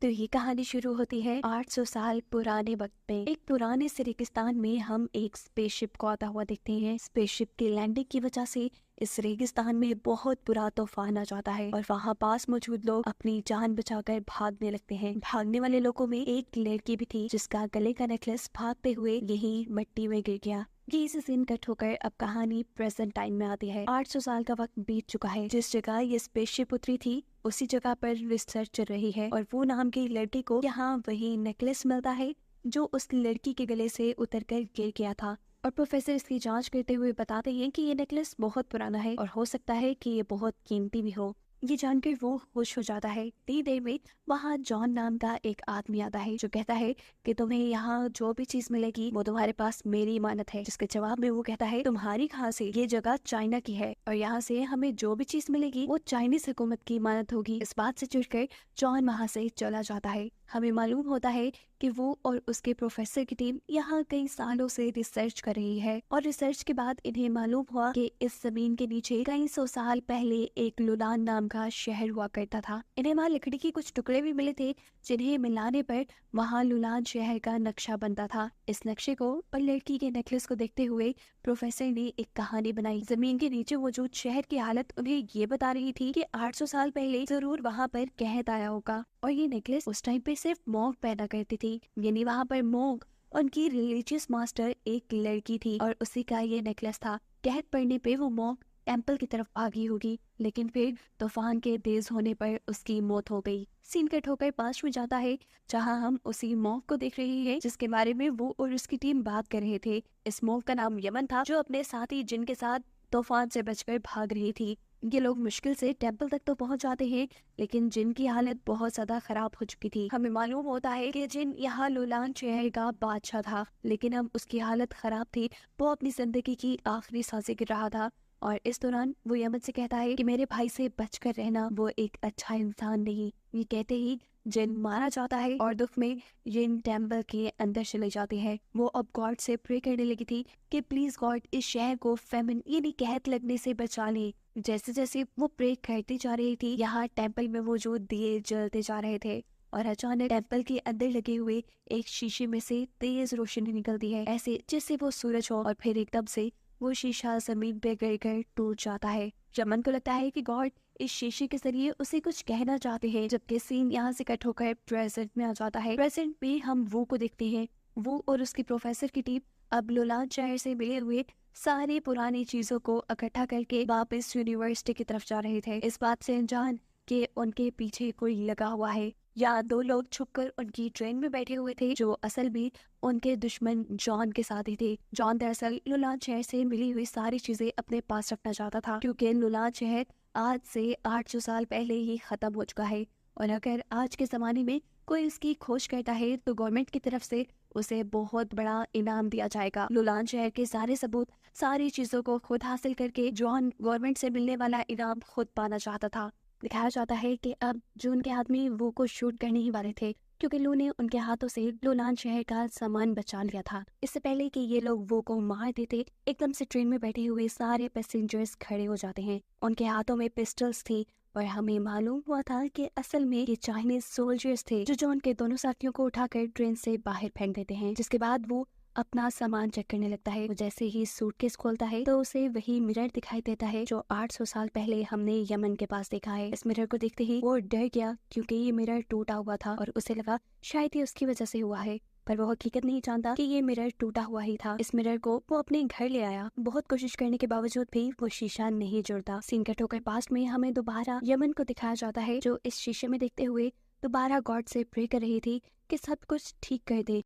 तो ये कहानी शुरू होती है 800 साल पुराने वक्त में। एक पुराने से रेगिस्तान में हम एक स्पेसशिप को आता हुआ देखते हैं। स्पेसशिप की लैंडिंग की वजह से इस रेगिस्तान में बहुत बुरा तूफान आ जाता है और वहाँ पास मौजूद लोग अपनी जान बचाकर भागने लगते हैं। भागने वाले लोगों में एक लड़की भी थी जिसका गले का नेकलेस भागते हुए यही मिट्टी में गिर गया। ये इस सीन कट होकर अब कहानी प्रेजेंट टाइम में आती है। 800 साल का वक्त बीत चुका है। जिस जगह ये स्पेसशिप उतरी थी उसी जगह पर रिसर्च चल रही है और वो नाम की लड़की को यहाँ वही नेकलेस मिलता है जो उस लड़की के गले से उतरकर गिर गया था। और प्रोफेसर इसकी जांच करते हुए बताते हैं कि ये नेकलेस बहुत पुराना है और हो सकता है कि ये बहुत कीमती भी हो। ये जानकर वो खुश हो जाता है। इतनी देर में वहाँ जॉन नाम का एक आदमी आता है जो कहता है कि तुम्हें यहाँ जो भी चीज मिलेगी वो तुम्हारे पास मेरी इमानत है। जिसके जवाब में वो कहता है तुम्हारी कहाँ से, ये जगह चाइना की है और यहाँ से हमें जो भी चीज मिलेगी वो चाइनीज हुकूमत की इमानत होगी। इस बात से चिढ़कर जॉन वहाँ से चला जाता है। हमें मालूम होता है कि वो और उसके प्रोफेसर की टीम यहाँ कई सालों से रिसर्च कर रही है और रिसर्च के बाद इन्हें मालूम हुआ कि इस जमीन के नीचे कई सौ साल पहले एक लुलान नाम का शहर हुआ करता था। इन्हें वहाँ लकड़ी के कुछ टुकड़े भी मिले थे जिन्हें मिलाने पर वहाँ लुलान शहर का नक्शा बनता था। इस नक्शे को और लड़की के नेकलेस को देखते हुए प्रोफेसर ने एक कहानी बनाई। जमीन के नीचे मौजूद शहर की हालत उन्हें ये बता रही थी कि 800 साल पहले जरूर वहाँ पर कहत आया होगा और ये नेकलेस उस टाइम पे सिर्फ मॉन्क पहना करती थी। यानी वहाँ पर मॉन्क उनकी रिलीजियस मास्टर एक लड़की थी और उसी का ये नेकलेस था। कहत पड़ने पे वो मॉन्क टेम्पल की तरफ भागी होगी लेकिन फिर तूफान के तेज होने पर उसकी मौत हो गई। सीन कट होकर पास में जाता है जहां हम उसी मॉन्क को देख रहे हैं जिसके बारे में वो और उसकी टीम बात कर रहे थे। इस मॉन्क का नाम यमन था जो अपने साथी जिन के साथ तूफान से बचकर भाग रही थी। ये लोग मुश्किल से टेम्पल तक तो पहुंच जाते हैं लेकिन जिन की हालत बहुत ज्यादा खराब हो चुकी थी। हमें मालूम होता है कि जिन यहाँ लुलान शहर का बादशाह था लेकिन अब उसकी हालत खराब थी। वो अपनी जिंदगी की आखिरी सांसें गिर रहा था और इस दौरान वो यमन से कहता है कि मेरे भाई से बचकर रहना, वो एक अच्छा इंसान नहीं। ये कहते ही जिन मारा जाता है और दुख में जिन टेम्पल के अंदर चले जाते हैं। वो अब गॉड से प्रे करने लगी थी कि प्लीज गॉड इस शहर को फेमिन यानी कहत लगने से बचा ले। जैसे जैसे वो प्रे करती जा रही थी यहाँ टेम्पल में मौजूद दिए जलते जा रहे थे और अचानक टेम्पल के अंदर लगे हुए एक शीशे में से तेज रोशनी निकलती है ऐसे जैसे वो सूरज हो और फिर एकदम से वो शीशा जमीन पे गिरकर टूट जाता है। यमन को लगता है कि गॉड इस शीशे के जरिए उसे कुछ कहना चाहते हैं। जबकि सीन यहाँ से कट होकर प्रेजेंट में आ जाता है। प्रेजेंट में हम वो को देखते हैं। वो और उसकी प्रोफेसर की टीम अब लुलान शहर से मिले हुए सारी पुरानी चीजों को इकट्ठा करके वापस यूनिवर्सिटी की तरफ जा रहे थे। इस बात से अनजान कि उनके पीछे कोई लगा हुआ है। या दो लोग छुपकर उनकी ट्रेन में बैठे हुए थे जो असल में उनके दुश्मन जॉन के साथ ही थे। जॉन दरअसल लुलान शहर से मिली हुई सारी चीजें अपने पास रखना चाहता था क्योंकि लुलान शहर आज से 800 साल पहले ही खत्म हो चुका है और अगर आज के जमाने में कोई इसकी खोज करता है तो गवर्नमेंट की तरफ से उसे बहुत बड़ा इनाम दिया जाएगा। लुलान शहर के सारे सबूत, सारी चीजों को खुद हासिल करके जॉन गवर्नमेंट से मिलने वाला इनाम खुद पाना चाहता था। दिखाया जाता है कि अब जो उनके आदमी वो को शूट करने ही वाले थे क्योंकि लू ने उनके हाथों से लुलान शहर का सामान बचा लिया था। इससे पहले कि ये लोग वो को मार देते एकदम से ट्रेन में बैठे हुए सारे पैसेंजर्स खड़े हो जाते हैं। उनके हाथों में पिस्टल्स थी और हमें मालूम हुआ था कि असल में ये चाइनीज सोल्जर्स थे जो जॉन के दोनों साथियों को उठाकर ट्रेन से बाहर फेंक देते हैं। जिसके बाद वो अपना सामान चेक करने लगता है। वो जैसे ही सूटकेस खोलता है तो उसे वही मिरर दिखाई देता है जो 800 साल पहले हमने यमन के पास देखा है। इस मिरर को देखते ही वो डर गया क्योंकि ये मिरर टूटा हुआ था और उसे लगा शायद ये उसकी वजह से हुआ है, पर वो हकीकत नहीं जानता कि ये मिरर टूटा हुआ ही था। इस मिरर को वो अपने घर ले आया। बहुत कोशिश करने के बावजूद भी वो शीशा नहीं जुड़ता। सीन कट होकर पास में हमें दोबारा यमन को दिखाया जाता है जो इस शीशे में देखते हुए दोबारा गॉड से प्रे कर रही थी कि सब कुछ ठीक कर दे।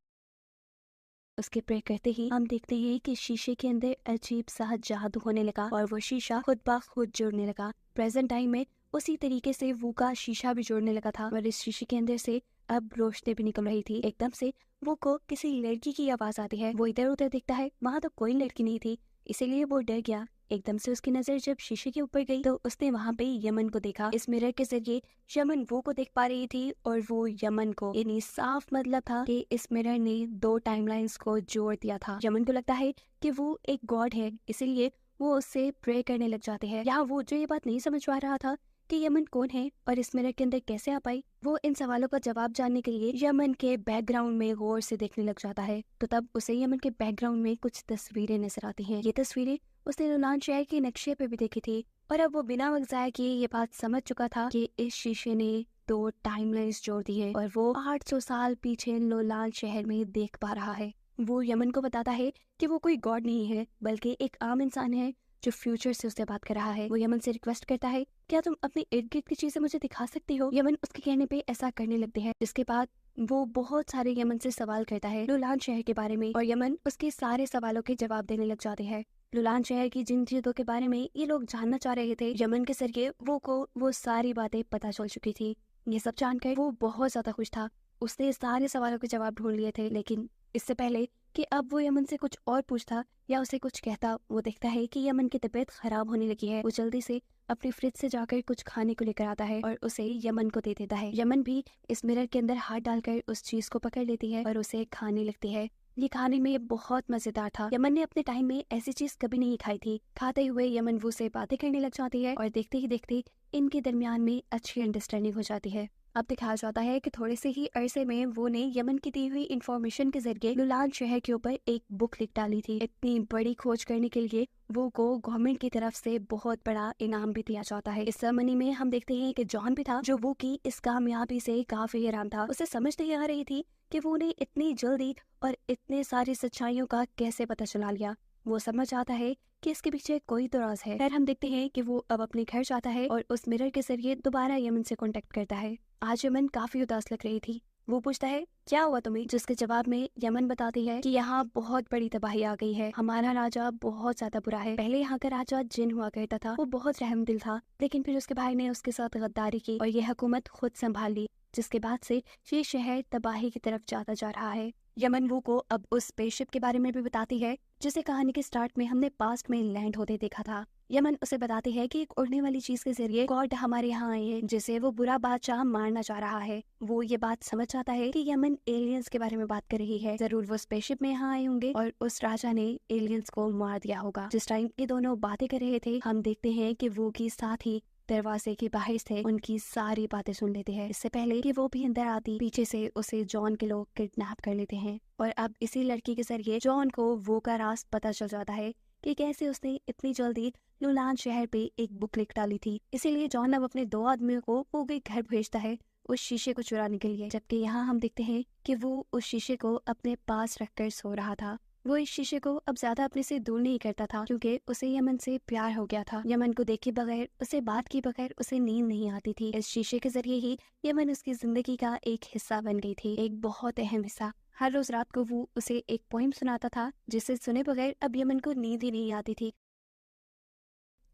उसके प्रे करते ही हम देखते हैं कि शीशे के अंदर अजीब सा जादू होने लगा और वो शीशा खुद ब खुद जुड़ने लगा। प्रेजेंट टाइम में उसी तरीके से वो का शीशा भी जुड़ने लगा था और इस शीशे के अंदर से अब रोशनी भी निकल रही थी। एकदम से वो को किसी लड़की की आवाज आती है। वो इधर उधर देखता है, वहां तो कोई लड़की नहीं थी, इसीलिए वो डर गया। एकदम से उसकी नजर जब शीशे के ऊपर गई तो उसने वहां पे यमन को देखा। इस मिरर के जरिए यमन वो को देख पा रही थी और वो यमन को। यानी साफ मतलब था कि इस मिरर ने दो टाइमलाइंस को जोड़ दिया था। यमन को लगता है कि वो एक गॉड है, इसीलिए वो उससे प्रे करने लग जाते हैं। यहाँ वो जो ये बात नहीं समझ पा रहा था कि यमन कौन है और इस मिरर के अंदर कैसे आ पाई। वो इन सवालों का जवाब जानने के लिए यमन के बैकग्राउंड में गौर से देखने लग जाता है। तो तब उसे यमन के बैकग्राउंड में कुछ तस्वीरें नजर आती हैं। ये तस्वीरें उसने लुलान शहर के नक्शे पे भी देखी थी और अब वो बिना वक्त ज़ाया किए ये बात समझ चुका था कि इस शीशे ने 2 टाइमलाइंस जोड़ दी है और वो 800 साल पीछे लोलान शहर में देख पा रहा है। वो यमन को बताता है कि वो कोई गॉड नहीं है बल्कि एक आम इंसान है जो फ्यूचर से उससे बात कर रहा है। वो यमन से रिक्वेस्ट करता है, क्या तुम अपने इर्द गिर्द की चीजें मुझे दिखा सकती हो। यमन उसके कहने पे ऐसा करने लगते हैं, जिसके बाद वो बहुत सारे यमन से सवाल करता है लुलान शहर के बारे में और यमन उसके सारे सवालों के जवाब देने लग जाते हैं। लुलान शहर की जिन चीजों के बारे में ये लोग जानना चाह रहे थे, यमन के जरिए वो सारी बातें पता चल चुकी थी। ये सब जानकर वो बहुत ज्यादा खुश था। उसने सारे सवालों के जवाब ढूंढ लिए थे, लेकिन इससे पहले कि अब वो यमन से कुछ और पूछता या उसे कुछ कहता, वो देखता है कि यमन की तबीयत खराब होने लगी है। वो जल्दी से अपनी फ्रिज से जाकर कुछ खाने को लेकर आता है और उसे यमन को दे देता है। यमन भी इस मिरर के अंदर हाथ डालकर उस चीज को पकड़ लेती है और उसे खाने लगती है। ये खाने में बहुत मजेदार था। यमन ने अपने टाइम में ऐसी चीज कभी नहीं खाई थी। खाते हुए यमन वो से बातें करने लग जाती है और देखते ही देखते इनके दरमियान में अच्छी अंडरस्टैंडिंग हो जाती है। अब दिखाया जाता है कि थोड़े से ही अरसे में वो ने यमन की दी हुई इंफॉर्मेशन के जरिए लुलान शहर के ऊपर एक बुक लिख डाली थी। इतनी बड़ी खोज करने के लिए वो को गवर्नमेंट की तरफ से बहुत बड़ा इनाम भी दिया जाता है। इस सेरेमनी में हम देखते हैं कि जॉन भी था, जो वो की इस कामयाबी से काफी हैरान था। उसे समझ नहीं आ रही थी कि वो ने इतनी जल्दी और इतने सारी सच्चाइयों का कैसे पता चला लिया। वो समझ आता है कि इसके पीछे कोई तो राज है। फिर हम देखते हैं कि वो अब अपने घर जाता है और उस मिरर के जरिए दोबारा यमन से कांटेक्ट करता है। आज यमन काफी उदास लग रही थी। वो पूछता है, क्या हुआ तुम्हें, जिसके जवाब में यमन बताती है कि यहाँ बहुत बड़ी तबाही आ गई है। हमारा राजा बहुत ज्यादा बुरा है। पहले यहाँ का राजा जिन हुआ करता था, वो बहुत रहमदिल था, लेकिन फिर उसके भाई ने उसके साथ गद्दारी की और ये हुकूमत खुद संभाल ली, जिसके बाद से ये शहर तबाही की तरफ जाता जा रहा है। यमन वो को अब उस स्पेसशिप के बारे में भी बताती है जिसे कहानी के स्टार्ट में हमने पास्ट में लैंड होते देखा था। यमन उसे बताती है कि एक उड़ने वाली चीज के जरिए गॉड हमारे यहाँ आए हैं, जिसे वो बुरा बादशाह मारना चाह रहा है। वो ये बात समझ जाता है कि यमन एलियंस के बारे में बात कर रही है। जरूर वो स्पेसशिप में यहाँ आए होंगे और उस राजा ने एलियंस को मार दिया होगा। जिस टाइम ये दोनों बातें कर रहे थे, हम देखते हैं कि वो की साथ ही दरवाजे के बाहर थे उनकी सारी बातें सुन लेते हैं। इससे पहले कि वो भी अंदर आती, पीछे से उसे जॉन के लोग किडनैप कर लेते हैं और अब इसी लड़की के जरिए जॉन को वो का राज पता चल जाता है कि कैसे उसने इतनी जल्दी लुलान शहर पे एक बुक लिख डाली थी। इसीलिए जॉन अब अपने 2 आदमियों को वो के घर भेजता है उस शीशे को चुराने के लिए। जबकि यहाँ हम देखते हैं कि वो उस शीशे को अपने पास रखकर सो रहा था। वो इस शीशे को अब ज्यादा अपने से दूर नहीं करता था, क्योंकि उसे यमन से प्यार हो गया था। यमन को देखे बगैर, उसे बात की बगैर उसे नींद नहीं आती थी। इस शीशे के जरिए ही यमन उसकी जिंदगी का एक हिस्सा बन गई थी, एक बहुत अहम हिस्सा। हर रोज रात को वो उसे एक पोइम सुनाता था, जिसे सुने बगैर अब यमन को नींद ही नहीं आती थी।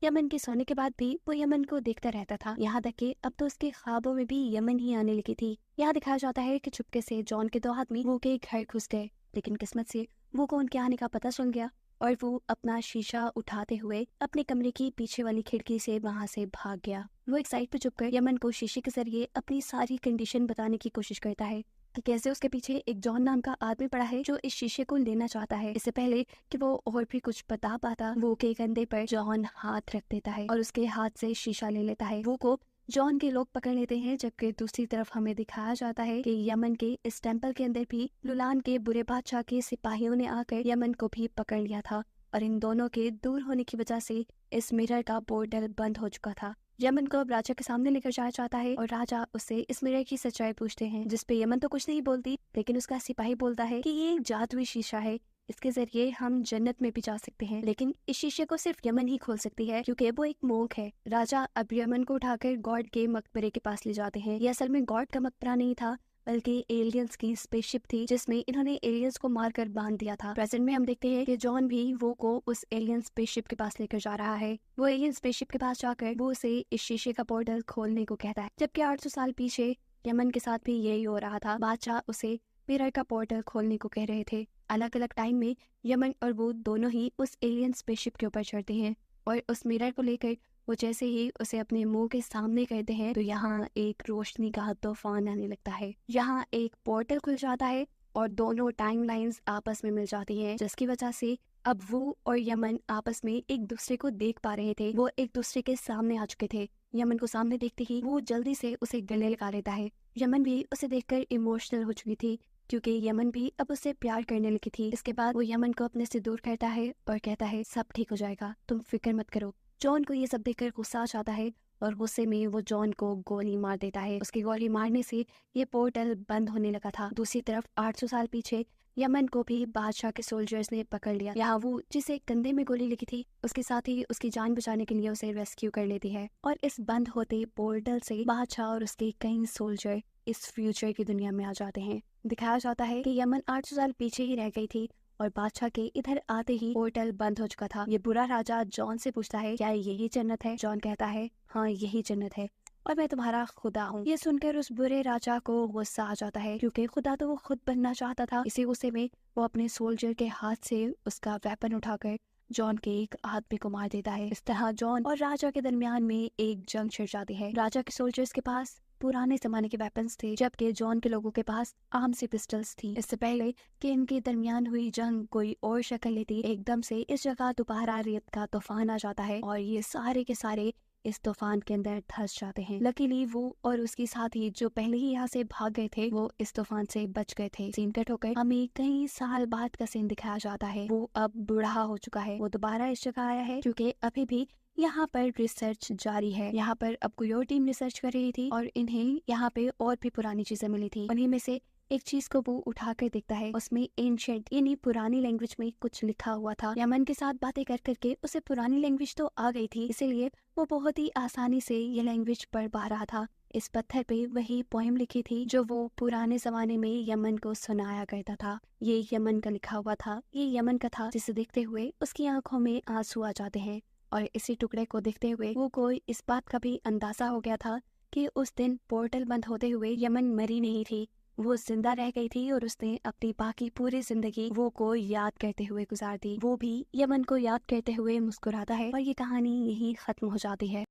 यमन के सोने के बाद भी वो यमन को देखता रहता था, यहाँ तक कि अब तो उसके ख्वाबों में भी यमन ही आने लगी थी। यहाँ दिखाया जाता है कि चुपके से जॉन के 2 आदमी वो के घर घुस गए, लेकिन किस्मत से वो को उनके आने का पता चल गया और वो अपना शीशा उठाते हुए अपने कमरे की पीछे वाली खिड़की से वहां से भाग गया। वो एक साइड पे छुपकर यमन को शीशे के जरिए अपनी सारी कंडीशन बताने की कोशिश करता है कि कैसे उसके पीछे एक जॉन नाम का आदमी पड़ा है जो इस शीशे को लेना चाहता है। इससे पहले कि वो और भी कुछ बता पाता, वो के कंधे पर जॉन हाथ रख देता है और उसके हाथ से शीशा ले लेता है। वो को जॉन के लोग पकड़ लेते हैं, जबकि दूसरी तरफ हमें दिखाया जाता है कि यमन के इस टेंपल के अंदर भी लुलान के बुरे बादशाह के सिपाहियों ने आकर यमन को भी पकड़ लिया था और इन दोनों के दूर होने की वजह से इस मिरर का पोर्टल बंद हो चुका था। यमन को अब राजा के सामने लेकर जाया जाता है और राजा उससे इस मिरर की सच्चाई पूछते हैं, जिसपे यमन तो कुछ नहीं बोलती, लेकिन उसका सिपाही बोलता है कि ये एक जादुई शीशा है, इसके जरिए हम जन्नत में भी जा सकते हैं, लेकिन इस शीशे को सिर्फ यमन ही खोल सकती है क्योंकि वो एक मोंक है। राजा अब यमन को उठाकर गॉड के मकबरे के पास ले जाते हैं। ये असल में गॉड का मकबरा नहीं था, बल्कि एलियंस की स्पेसशिप थी, जिसमें इन्होंने एलियंस को मारकर बांध दिया था। प्रेजेंट में हम देखते हैं कि जॉन भी वो को उस एलियन स्पेसशिप के पास लेकर जा रहा है। वो एलियन स्पेसशिप के पास जाकर वो उसे इस शीशे का पोर्टल खोलने को कहता है। जबकि 800 साल पीछे यमन के साथ भी यही हो रहा था। बादशाह उसे मिरर का पोर्टल खोलने को कह रहे थे। अलग अलग टाइम में यमन और वो दोनों ही उस एलियन स्पेसशिप के ऊपर चढ़ते हैं और उस मिरर को लेकर वो जैसे ही उसे अपने मुंह के सामने करते हैं तो यहाँ एक रोशनी का तूफान आने लगता है। यहाँ एक पोर्टल खुल जाता है और दोनों टाइमलाइंस आपस में मिल जाती हैं, जिसकी वजह से अब वो और यमन आपस में एक दूसरे को देख पा रहे थे। वो एक दूसरे के सामने आ चुके थे यमन को सामने देखते ही वो जल्दी से उसे गले लगा लेता है। यमन भी उसे देखकर इमोशनल हो चुकी थी क्योंकि यमन भी अब उससे प्यार करने लगी थी। इसके बाद वो यमन को अपने से दूर करता है और कहता है सब ठीक हो जाएगा, तुम फिक्र मत करो। जॉन को ये सब देखकर गुस्सा आ जाता है और गुस्से में वो जॉन को गोली मार देता है। उसकी गोली मारने से ये पोर्टल बंद होने लगा था। दूसरी तरफ 800 साल पीछे यमन को भी बादशाह के सोल्जर्स ने पकड़ लिया। यहाँ वो जिसे कंधे में गोली लगी थी उसके साथ ही उसकी जान बचाने के लिए उसे रेस्क्यू कर लेती है और इस बंद होते पोर्टल से बादशाह और उसके कई सोल्जर इस फ्यूचर की दुनिया में आ जाते हैं। दिखाया जाता है कि यमन 800 साल पीछे ही रह गई थी और बादशाह के इधर आते ही पोर्टल बंद हो चुका था। ये बुरा राजा जॉन से पूछता है क्या यही जन्नत है? जॉन कहता है हाँ यही जन्नत है और मैं तुम्हारा खुदा हूँ। ये सुनकर उस बुरे राजा को गुस्सा आ जाता है क्योंकि खुदा तो वो खुद बनना चाहता था। इसी गुस्से में वो अपने सोल्जर के हाथ से उसका वेपन उठाकर जॉन के एक आदमी को मार देता है। इस तरह जॉन और राजा के दरमियान में एक जंग छिड़ जाती है। राजा के सोल्जर्स के पास पुराने जमाने के वेपन्स थे जबकि जॉन के लोगों के पास आम सी पिस्टल्स थी। इससे पहले कि इनके दरमियान हुई जंग कोई और शक्ल लेती, एकदम से इस जगह दोबारा रेत का तूफान आ जाता है और ये सारे के सारे इस तूफान के अंदर धंस जाते हैं। लकीली वो और उसकी साथी जो पहले ही यहाँ से भाग गए थे वो इस तूफान से बच गए थे। सीन कट होकर हमें कई साल बाद का सीन दिखाया जाता है। वो अब बूढ़ा हो चुका है। वो दोबारा इस जगह आया है क्योंकि अभी भी यहाँ पर रिसर्च जारी है। यहाँ पर अब कोई और टीम रिसर्च कर रही थी और इन्हें यहाँ पे और भी पुरानी चीजें मिली थी। उन्हीं में से एक चीज को वो उठा कर देखता है, उसमें एंशिएंट यानी पुरानी लैंग्वेज में कुछ लिखा हुआ था। यमन के साथ बातें कर करके उसे पुरानी लैंग्वेज तो आ गई थी, इसीलिए वो बहुत ही आसानी से ये लैंग्वेज पढ़ पा रहा था। इस पत्थर पे वही पोएम लिखी थी जो वो पुराने जमाने में यमन को सुनाया करता था। ये यमन का लिखा हुआ था। ये यमन का था जिसे देखते हुए उसकी आंखों में आंसू आ जाते हैं और इसी टुकड़े को देखते हुए वो कोई इस बात का भी अंदाजा हो गया था कि उस दिन पोर्टल बंद होते हुए यमन मरी नहीं थी, वो जिंदा रह गई थी और उसने अपनी बाकी पूरी जिंदगी वो को याद करते हुए गुजार दी। वो भी यमन को याद करते हुए मुस्कुराता है और ये कहानी यहीं खत्म हो जाती है।